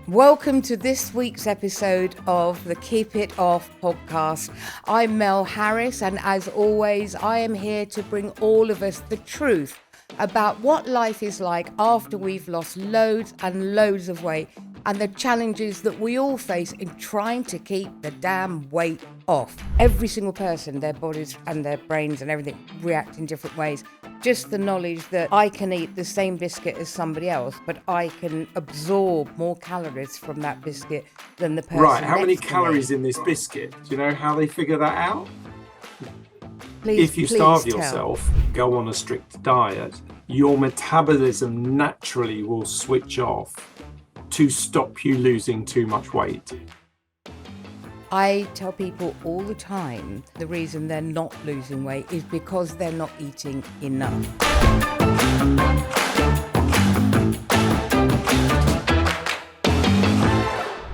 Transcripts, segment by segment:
Welcome to this week's episode of the Keep It Off podcast. I'm Mel Harris, and as always, I am here to bring all of us the truth about what life is like after we've lost loads and loads of weight and the challenges that we all face in trying to keep the damn weight off. Every single person, their bodies and their brains and everything react in different ways. Just the knowledge that I can eat the same biscuit as somebody else, but I can absorb more calories from that biscuit than the person Right, how many next to calories me. in this biscuit? Do you know how they figure that out? Please, If you please starve tell. yourself, go on a strict diet, your metabolism naturally will switch off to stop you losing too much weight. I tell people all the time the reason they're not losing weight is because they're not eating enough.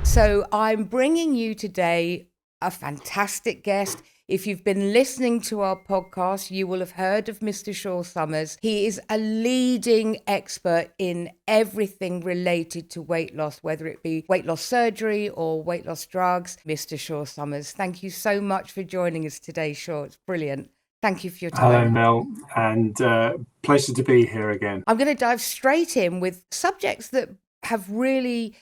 So I'm bringing you today a fantastic guest. If you've been listening to our podcast, you will have heard of Mr. Shaw Summers. He is a leading expert in everything related to weight loss, whether it be weight loss surgery or weight loss drugs. Mr. Shaw Summers, thank you so much for joining us today, Shaw. It's brilliant. Thank you for your time. Hello, Mel, and pleasure to be here again. I'm going to dive straight in with subjects that have really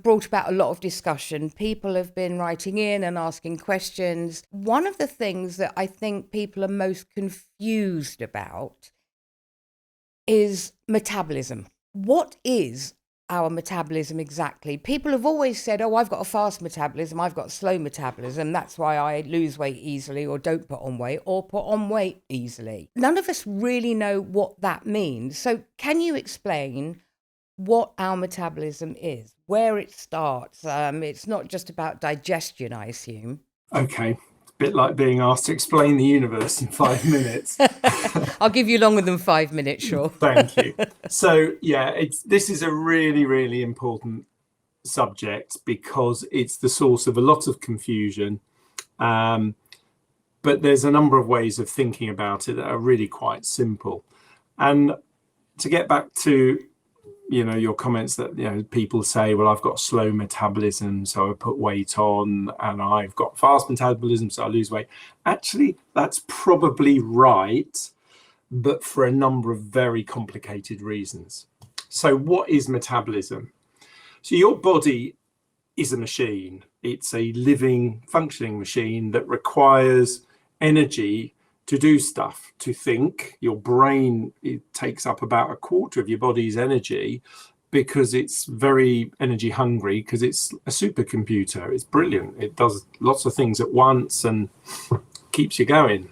brought about a lot of discussion. People have been writing in and asking questions. One of the things that I think people are most confused about is metabolism. What is our metabolism exactly? People have always said, oh, I've got a fast metabolism, I've got slow metabolism, that's why I lose weight easily or don't put on weight or put on weight easily. None of us really know what that means. So can you explain what our metabolism is, where it starts? It's not just about digestion, I assume. Okay, it's a bit like being asked to explain the universe in 5 minutes. I'll give you longer than 5 minutes, sure. Thank you. So, yeah, this is a really, really important subject because it's the source of a lot of confusion. But there's a number of ways of thinking about it that are really quite simple. And to get back to your comments that, people say, well, I've got slow metabolism, so I put weight on, and I've got fast metabolism, so I lose weight. Actually, that's probably right, but for a number of very complicated reasons. So what is metabolism? So your body is a machine. It's a living, functioning machine that requires energy to do stuff, to think. Your brain, it takes up about a quarter of your body's energy because it's very energy hungry, because it's a supercomputer. It's brilliant. It does lots of things at once and keeps you going.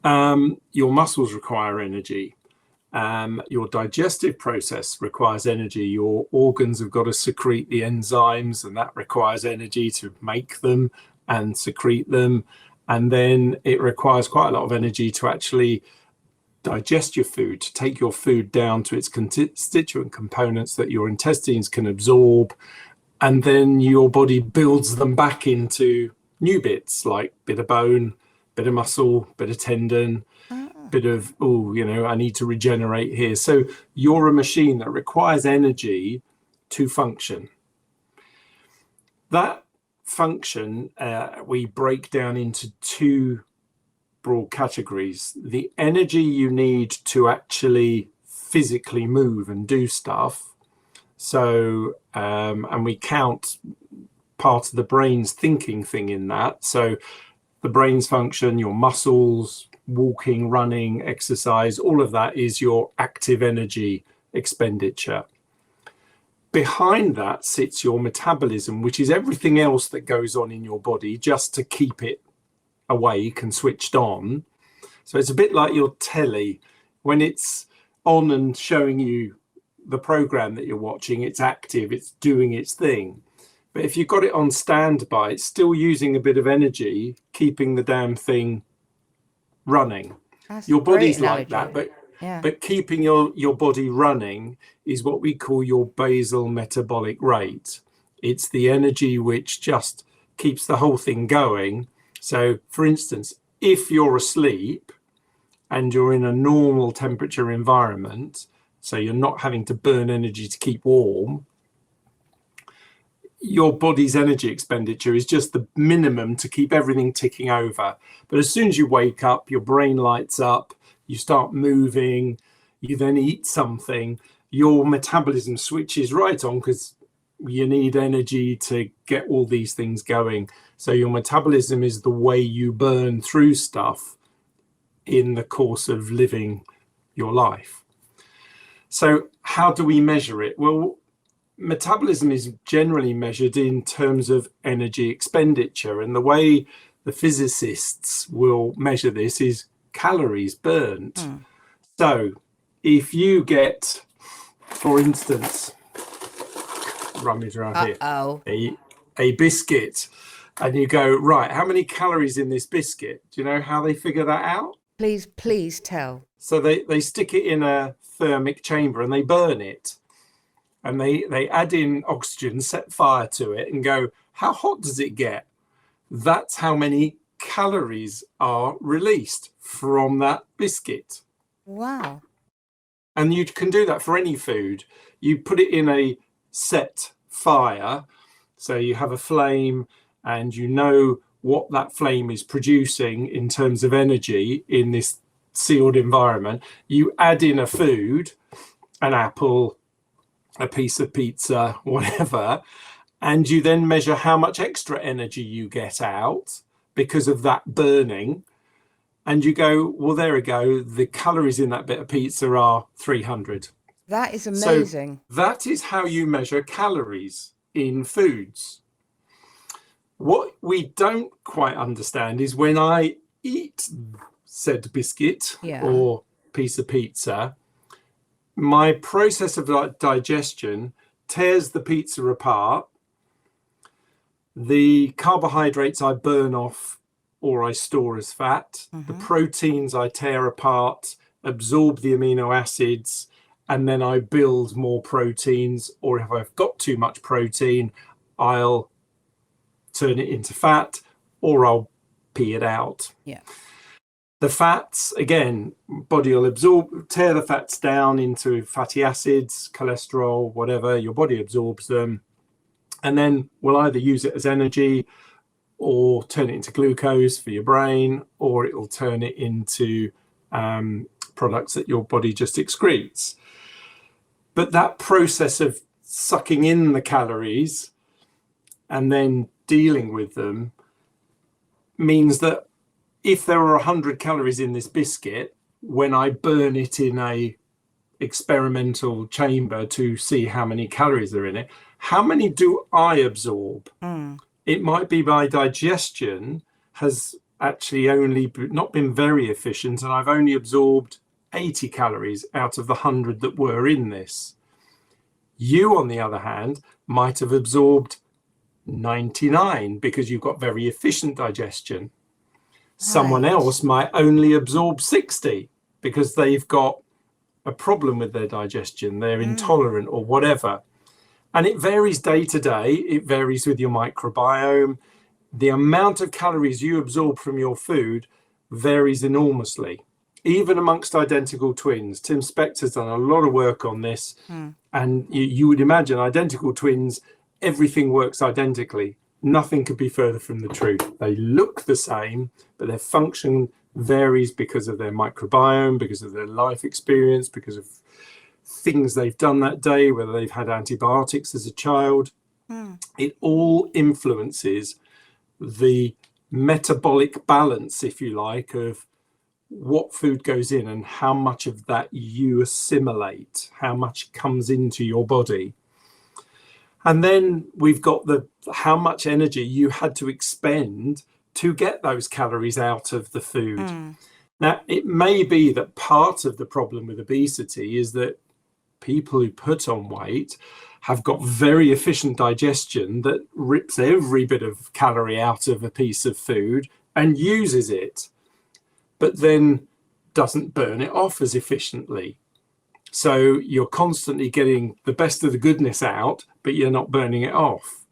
Your muscles require energy. Your digestive process requires energy. Your organs have got to secrete the enzymes, and that requires energy to make them and secrete them. And then it requires quite a lot of energy to actually digest your food, to take your food down to its constituent components that your intestines can absorb. And then your body builds them back into new bits, like bit of bone, bit of muscle, bit of tendon, bit of, I need to regenerate here. So you're a machine that requires energy to function. That function we break down into two broad categories: the energy you need to actually physically move and do stuff. So and we count part of the brain's thinking thing in that. So the brain's function, your muscles, walking, running, exercise, all of that is your active energy expenditure. Behind that sits your metabolism, which is everything else that goes on in your body just to keep it awake and switched on. So it's a bit like your telly. When it's on and showing you the program that you're watching, it's active, it's doing its thing. But if you've got it on standby, it's still using a bit of energy, keeping the damn thing running. That's Your a great body's like analogy. that, Yeah. but keeping your body running is what we call your basal metabolic rate. It's the energy which just keeps the whole thing going. So, for instance, if you're asleep and you're in a normal temperature environment, so you're not having to burn energy to keep warm, your body's energy expenditure is just the minimum to keep everything ticking over. But as soon as you wake up, your brain lights up, you start moving, you then eat something, your metabolism switches right on because you need energy to get all these things going. So your metabolism is the way you burn through stuff in the course of living your life. So how do we measure it? Well, metabolism is generally measured in terms of energy expenditure, and the way the physicists will measure this is calories burnt. So if you get, for instance, rummage around here, a biscuit, and you go, right, how many calories in this biscuit? Do you know how they figure that out? Please tell. So they stick it in a thermic chamber and they burn it. And they add in oxygen, set fire to it, and go, how hot does it get? That's how many calories are released from that biscuit. Wow. And you can do that for any food. You put it in a set fire, so you have a flame, and you know what that flame is producing in terms of energy in this sealed environment. You add in a food, an apple, a piece of pizza, whatever, and you then measure how much extra energy you get out because of that burning, and you go, well, there we go, the calories in that bit of pizza are 300. That is amazing. So that is how you measure calories in foods. What we don't quite understand is when I eat said biscuit or piece of pizza, my process of digestion tears the pizza apart. The carbohydrates I burn off or I store as fat. The proteins I tear apart, absorb the amino acids, and then I build more proteins. Or if I've got too much protein, I'll turn it into fat or I'll pee it out. Yeah. The fats, again, body will absorb, tear the fats down into fatty acids, cholesterol, whatever, your body absorbs them, and then we'll either use it as energy or turn it into glucose for your brain, or it will turn it into products that your body just excretes. But that process of sucking in the calories and then dealing with them means that if there are 100 calories in this biscuit, when I burn it in a experimental chamber to see how many calories are in it, how many do I absorb? It might be my digestion has actually only not been very efficient, and I've only absorbed 80 calories out of the 100 that were in this. You, on the other hand, might have absorbed 99 because you've got very efficient digestion. Someone else might only absorb 60 because they've got a problem with their digestion, they're intolerant or whatever. And it varies day to day. It varies with your microbiome. The amount of calories you absorb from your food varies enormously, even amongst identical twins. Tim Spector's done a lot of work on this. And you would imagine identical twins, everything works identically. Nothing could be further from the truth. They look the same, but their function varies because of their microbiome, because of their life experience, because of things they've done that day, whether they've had antibiotics as a child. It all influences the metabolic balance, if you like, of what food goes in and how much of that you assimilate, how much comes into your body. And then we've got the how much energy you had to expend to get those calories out of the food. Now, it may be that part of the problem with obesity is that people who put on weight have got very efficient digestion that rips every bit of calorie out of a piece of food and uses it, but then doesn't burn it off as efficiently. So you're constantly getting the best of the goodness out, but you're not burning it off.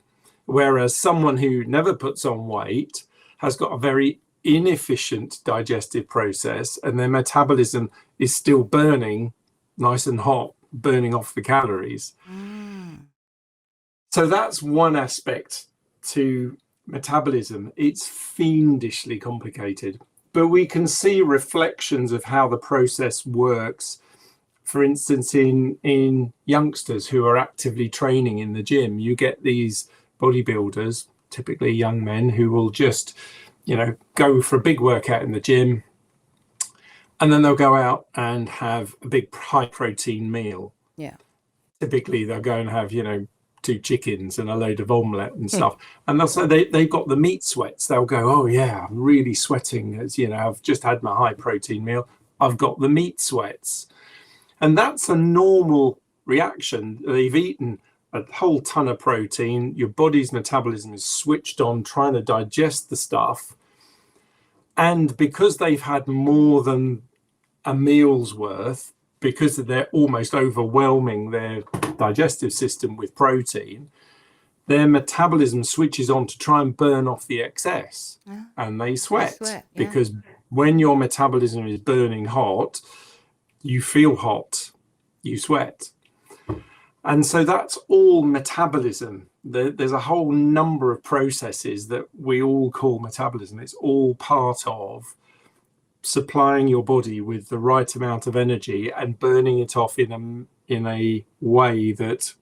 Whereas someone who never puts on weight has got a very inefficient digestive process, and their metabolism is still burning nice and hot, burning off the calories. So that's one aspect to metabolism. It's fiendishly complicated, but we can see reflections of how the process works. For instance, in youngsters who are actively training in the gym, you get these bodybuilders, typically young men, who will just, go for a big workout in the gym, and then they'll go out and have a big high protein meal. Yeah. Typically they'll go and have, 2 chickens and a load of omelette and stuff. And they'll say they've got the meat sweats. They'll go, oh yeah, I'm really sweating. As I've just had my high protein meal. I've got the meat sweats. And that's a normal reaction. They've eaten a whole ton of protein. Your body's metabolism is switched on, trying to digest the stuff. And because they've had more than a meal's worth, because they're almost overwhelming their digestive system with protein, their metabolism switches on to try and burn off the excess, and they sweat. Because when your metabolism is burning hot, you feel hot, you sweat. And so that's all metabolism. There's a whole number of processes that we all call metabolism. It's all part of supplying your body with the right amount of energy and burning it off in a way that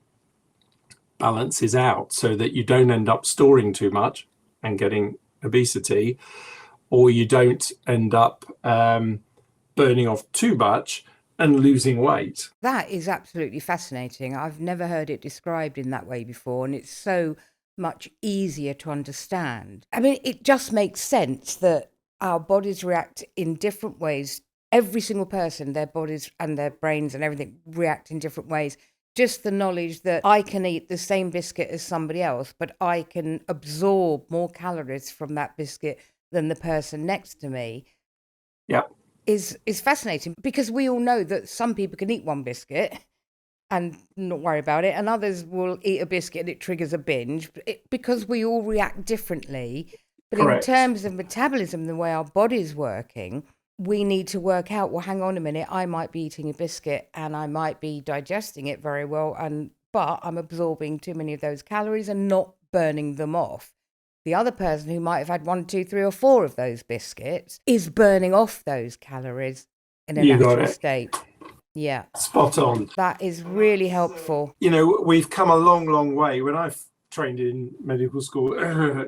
balances out, so that you don't end up storing too much and getting obesity, or you don't end up burning off too much and losing weight. That is absolutely fascinating. I've never heard it described in that way before, and it's so much easier to understand. I mean, it just makes sense that our bodies react in different ways. Every single person, their bodies and their brains and everything react in different ways. Just the knowledge that I can eat the same biscuit as somebody else, but I can absorb more calories from that biscuit than the person next to me. Yeah. Is fascinating, because we all know that some people can eat one biscuit and not worry about it, and others will eat a biscuit and it triggers a binge, because we all react differently. But Correct. In terms of metabolism, the way our body's working, we need to work out, well, hang on a minute, I might be eating a biscuit and I might be digesting it very well, but I'm absorbing too many of those calories and not burning them off. The other person who might have had 1, 2, 3 or 4 of those biscuits is burning off those calories in a natural state. Yeah. Spot on. That is really helpful. We've come a long, long way. When I've trained in medical school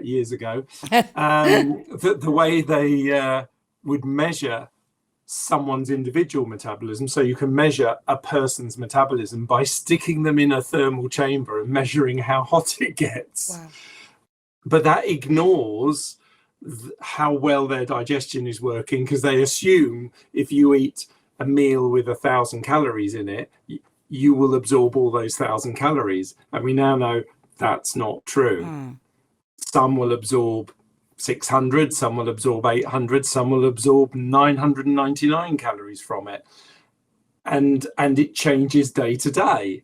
years ago, the way they would measure someone's individual metabolism, so you can measure a person's metabolism by sticking them in a thermal chamber and measuring how hot it gets. Wow. But that ignores how well their digestion is working, because they assume if you eat a meal with 1,000 calories in it, you will absorb all those 1,000 calories. And we now know that's not true. Some will absorb 600, some will absorb 800, some will absorb 999 calories from it. And it changes day to day.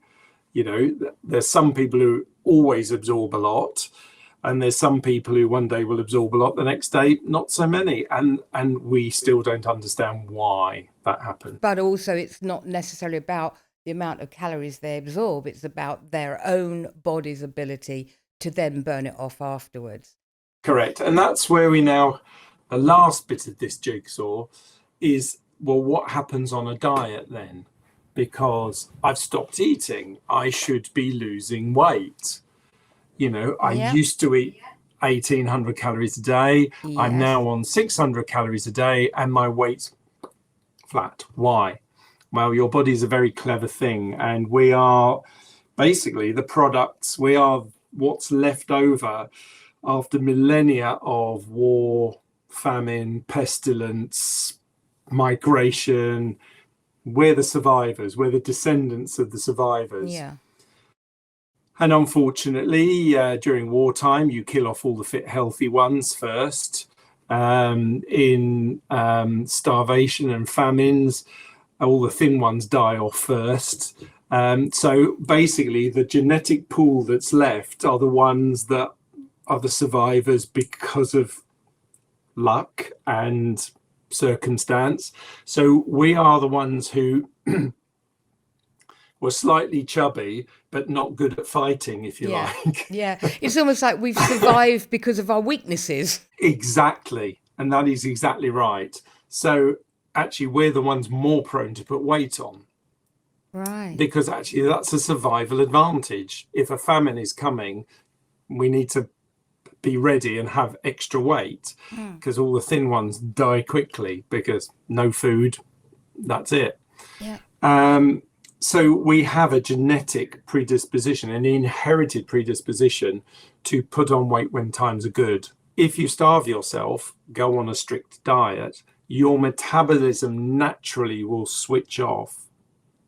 There's some people who always absorb a lot, and there's some people who one day will absorb a lot, the next day not so many, and we still don't understand why that happens. But also, it's not necessarily about the amount of calories they absorb, it's about their own body's ability to then burn it off afterwards. Correct. And that's where the last bit of this jigsaw is, well, what happens on a diet then? Because I've stopped eating, I should be losing weight. I used to eat 1,800 calories a day. Yes. I'm now on 600 calories a day and my weight's flat. Why? Well, your body is a very clever thing, and we are basically the products. We are what's left over after millennia of war, famine, pestilence, migration. We're the survivors. We're the descendants of the survivors. Yeah. And unfortunately, during wartime, you kill off all the fit, healthy ones first. In starvation and famines, all the thin ones die off first. So basically, the genetic pool that's left are the ones that are the survivors because of luck and circumstance. So we are the ones who were slightly chubby, but not good at fighting, if you like. Yeah. It's almost like we've survived because of our weaknesses. Exactly. And that is exactly right. So actually, we're the ones more prone to put weight on. Right. Because actually, that's a survival advantage. If a famine is coming, we need to be ready and have extra weight, because all the thin ones die quickly because no food, that's it. So we have a genetic predisposition, an inherited predisposition to put on weight when times are good. If you starve yourself, go on a strict diet, your metabolism naturally will switch off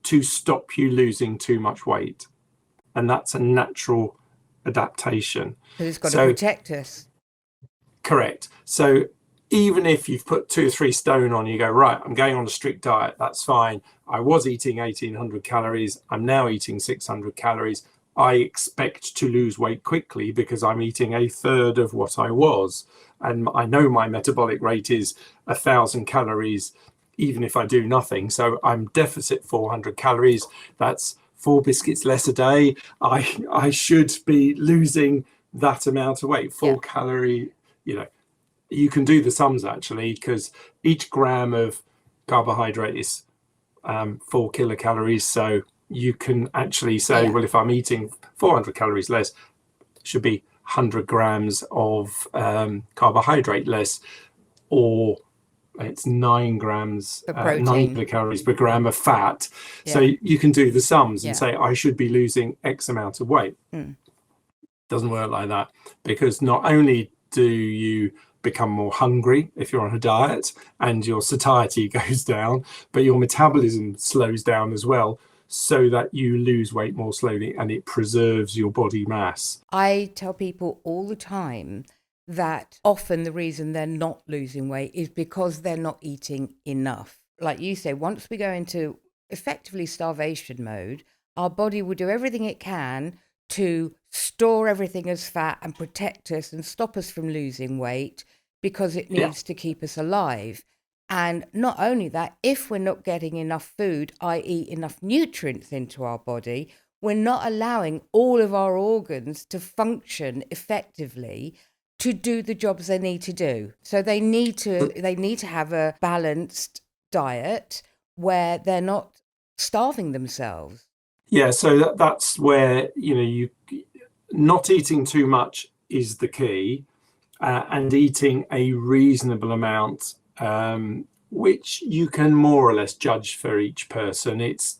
to stop you losing too much weight. And that's a natural adaptation. Because it's got to protect us. Correct. So even if you've put 2 or 3 stone on, you go, right, I'm going on a strict diet, that's fine. I was eating 1,800 calories. I'm now eating 600 calories. I expect to lose weight quickly because I'm eating a third of what I was. And I know my metabolic rate is 1,000 calories, even if I do nothing. So I'm deficit 400 calories. That's 4 biscuits less a day. I should be losing that amount of weight, 4 calorie, you can do the sums actually, because each gram of carbohydrate is 4 kilocalories. So you can actually say, well, if I'm eating 400 calories less, it should be 100 grams of carbohydrate less, or it's 9 grams, 9 kilocalories per gram of fat. So you can do the sums and say, I should be losing X amount of weight. Doesn't work like that, because not only do you become more hungry if you're on a diet and your satiety goes down, but your metabolism slows down as well, so that you lose weight more slowly and it preserves your body mass. I tell people all the time that often the reason they're not losing weight is because they're not eating enough. Like you say, once we go into effectively starvation mode, our body will do everything it can to store everything as fat and protect us and stop us from losing weight, because it needs to keep us alive. And not only that, if we're not getting enough food, i.e. enough nutrients into our body, we're not allowing all of our organs to function effectively to do the jobs they need to do. So they need to have a balanced diet where they're not starving themselves. Yeah, so that's where, you not eating too much is the key, and eating a reasonable amount, which you can more or less judge for each person. It's,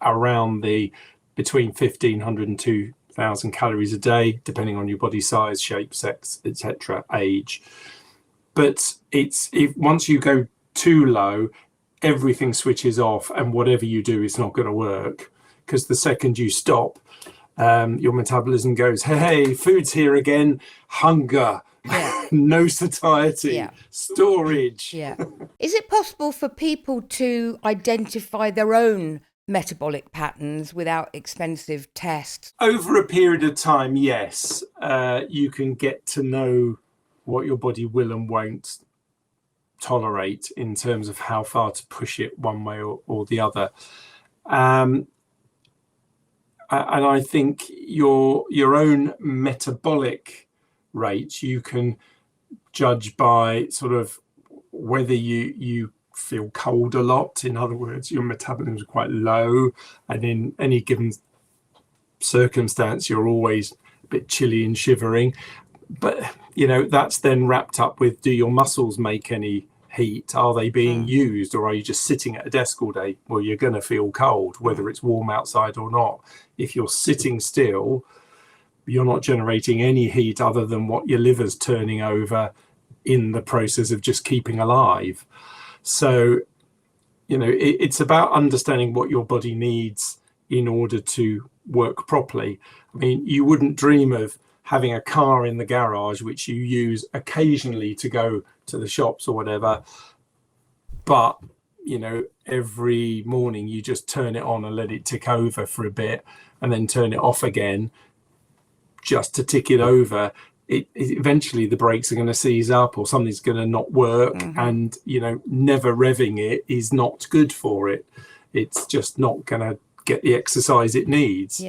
around between 1,500 and 2,000 calories a day, depending on your body size, shape, sex, etc., age. But once you go too low, everything switches off, and whatever you do is not going to work, because the second you stop, your metabolism goes, hey, food's here again, hunger, no satiety, storage. Is it possible for people to identify their own metabolic patterns without expensive tests? Over a period of time, yes. You can get to know what your body will and won't tolerate in terms of how far to push it one way or the other. And I think your own metabolic rate you can judge by sort of whether you feel cold a lot. In other words, your metabolism is quite low, and in any given circumstance you're always a bit chilly and shivering. But that's then wrapped up with, do your muscles make any heat? Are they being used, or are you just sitting at a desk all day? Well, you're going to feel cold whether it's warm outside or not. If you're sitting still, you're not generating any heat other than what your liver's turning over in the process of just keeping alive. So it's about understanding what your body needs in order to work properly. I mean, you wouldn't dream of having a car in the garage which you use occasionally to go to the shops or whatever, but every morning you just turn it on and let it tick over for a bit and then turn it off again just to tick it over. Eventually the brakes are going to seize up, or something's going to not work. And never revving it is not good for it. It's just not going to get the exercise it needs.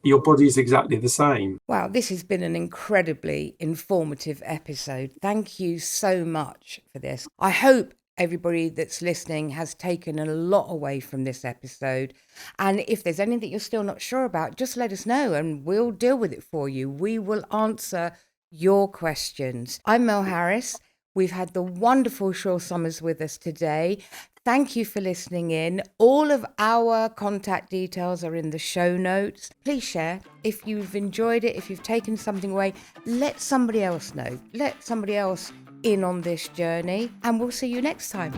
your body's exactly the same. Wow, this has been an incredibly informative episode. Thank you so much for this. I hope everybody that's listening has taken a lot away from this episode. And if there's anything you're still not sure about, just let us know and we'll deal with it for you. We will answer your questions. I'm Mel Harris. We've had the wonderful Shaw Summers with us today. Thank you for listening in. All of our contact details are in the show notes. Please share. If you've enjoyed it, if you've taken something away, let somebody else know. Let somebody else in on this journey, and we'll see you next time.